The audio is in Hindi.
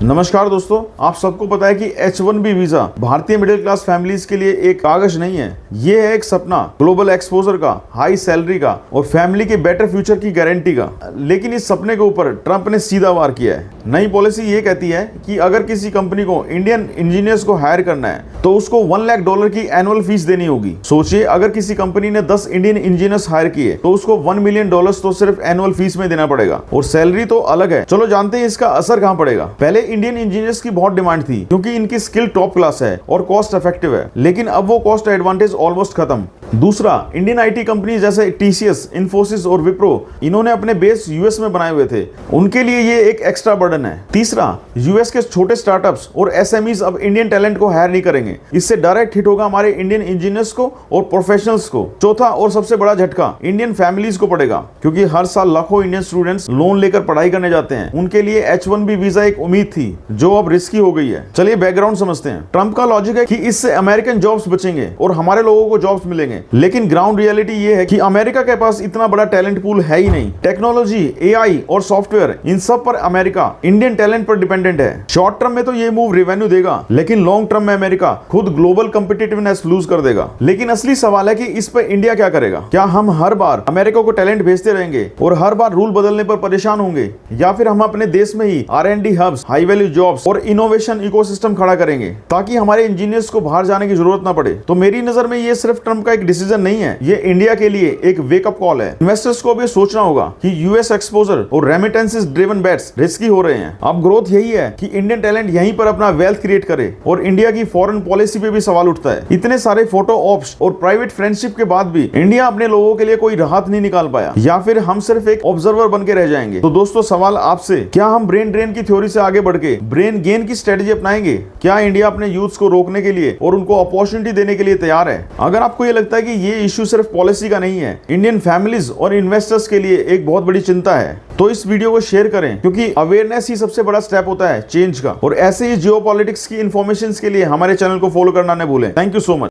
नमस्कार दोस्तों, आप सबको पता है कि H1B वीजा भारतीय मिडिल क्लास फैमिलीज के लिए एक कागज नहीं है। ये है एक सपना, ग्लोबल एक्सपोजर का, हाई सैलरी का और फैमिली के बेटर फ्यूचर की गारंटी का। लेकिन इस सपने के ऊपर ट्रंप ने सीधा वार किया है। नई पॉलिसी ये कहती है कि अगर किसी कंपनी को इंडियन इंजीनियर्स को हायर करना है तो उसको $1 लाख की एनुअल फीस देनी होगी। सोचिए, अगर किसी कंपनी ने 10 इंडियन इंजीनियर्स हायर किए तो उसको $1 मिलियन तो सिर्फ एनुअल फीस में देना पड़ेगा और सैलरी तो अलग है। चलो जानते हैं इसका असर कहां पड़ेगा। पहले इंडियन इंजीनियर्स की बहुत डिमांड थी क्योंकि इनकी स्किल टॉप क्लास है और कॉस्ट इफेक्टिव है, लेकिन अब वो कॉस्ट एडवांटेज ऑलमोस्ट खत्म। दूसरा, इंडियन आईटी कंपनी जैसे टीसीएस, इन्फोसिस और विप्रो, इन्होंने अपने बेस यूएस में बनाए हुए थे, उनके लिए ये एक एक्स्ट्रा बर्डन है। तीसरा, यूएस के छोटे स्टार्टअप्स और एसएमईज अब इंडियन टैलेंट को हायर नहीं करेंगे। इससे डायरेक्ट हिट होगा हमारे इंडियन इंजीनियर्स को और प्रोफेशनल्स को। चौथा और सबसे बड़ा झटका इंडियन फैमिलीज को पड़ेगा, क्योंकि हर साल लाखों इंडियन स्टूडेंट्स लोन लेकर पढ़ाई करने जाते हैं। उनके लिए H1B वीजा एक उम्मीद थी जो अब रिस्की हो गई है। चलिए बैकग्राउंड समझते हैं। ट्रंप का लॉजिक है कि इससे अमेरिकन जॉब्स बचेंगे और हमारे लोगों को जॉब्स मिलेंगे, लेकिन ग्राउंड रियलिटी ये है कि अमेरिका के पास इतना बड़ा टैलेंट पूल है ही नहीं। टेक्नोलॉजी, एआई और सॉफ्टवेयर, इन सब पर अमेरिका इंडियन टैलेंट पर डिपेंडेंट है। शॉर्ट टर्म में तो ये मूव रेवेन्यू देगा, लेकिन लॉन्ग टर्म में अमेरिका खुद ग्लोबल कॉम्पिटिटिवनेस लूज कर देगा। लेकिन असली सवाल है कि इस पर इंडिया क्या करेगा। क्या हम हर बार अमेरिका को टैलेंट भेजते रहेंगे और हर बार रूल बदलने पर परेशान होंगे, या फिर हम अपने देश में ही R&D hubs, high value jobs और इनोवेशन इकोसिस्टम खड़ा करेंगे ताकि हमारे इंजीनियर्स को बाहर जाने की जरूरत ना पड़े। तो मेरी नजर में ये सिर्फ ट्रंप का एक डिसीजन नहीं है, ये इंडिया के लिए एक वेकअप कॉल है। इन्वेस्टर्स को भी सोचना होगा कि यूएस एक्सपोजर और रेमिटेंसेस ड्रिवन बेट्स रिस्की हो रहे हैं। अब ग्रोथ यही है कि इंडियन टैलेंट यहीं पर अपना वेल्थ क्रिएट करे, और इंडिया की फॉरेन पॉलिसी पे भी सवाल उठता है। इतने सारे फोटो ऑप्स और प्राइवेट फ्रेंडशिप के बाद भी इंडिया अपने लोगों के लिए कोई राहत नहीं निकाल पाया, या फिर हम सिर्फ एक ऑब्जर्वर बन के रह जाएंगे। तो दोस्तों, सवाल आपसे, क्या हम ब्रेन ड्रेन की थ्योरी से आगे बढ़ के ब्रेन गेन की स्ट्रेटेजी अपनाएंगे? क्या इंडिया अपने यूथ्स को रोकने के लिए और उनको अपॉर्चुनिटी देने के लिए तैयार है? अगर आपको ये लगता है कि ये इश्यू सिर्फ पॉलिसी का नहीं है, इंडियन फैमिलीज और इन्वेस्टर्स के लिए एक बहुत बड़ी चिंता है, तो इस वीडियो को शेयर करें, क्योंकि अवेयरनेस ही सबसे बड़ा स्टेप होता है चेंज का। और ऐसे ही जियोपॉलिटिक्स की इंफॉर्मेशन के लिए हमारे चैनल को फॉलो करना न भूलें। Thank you so much.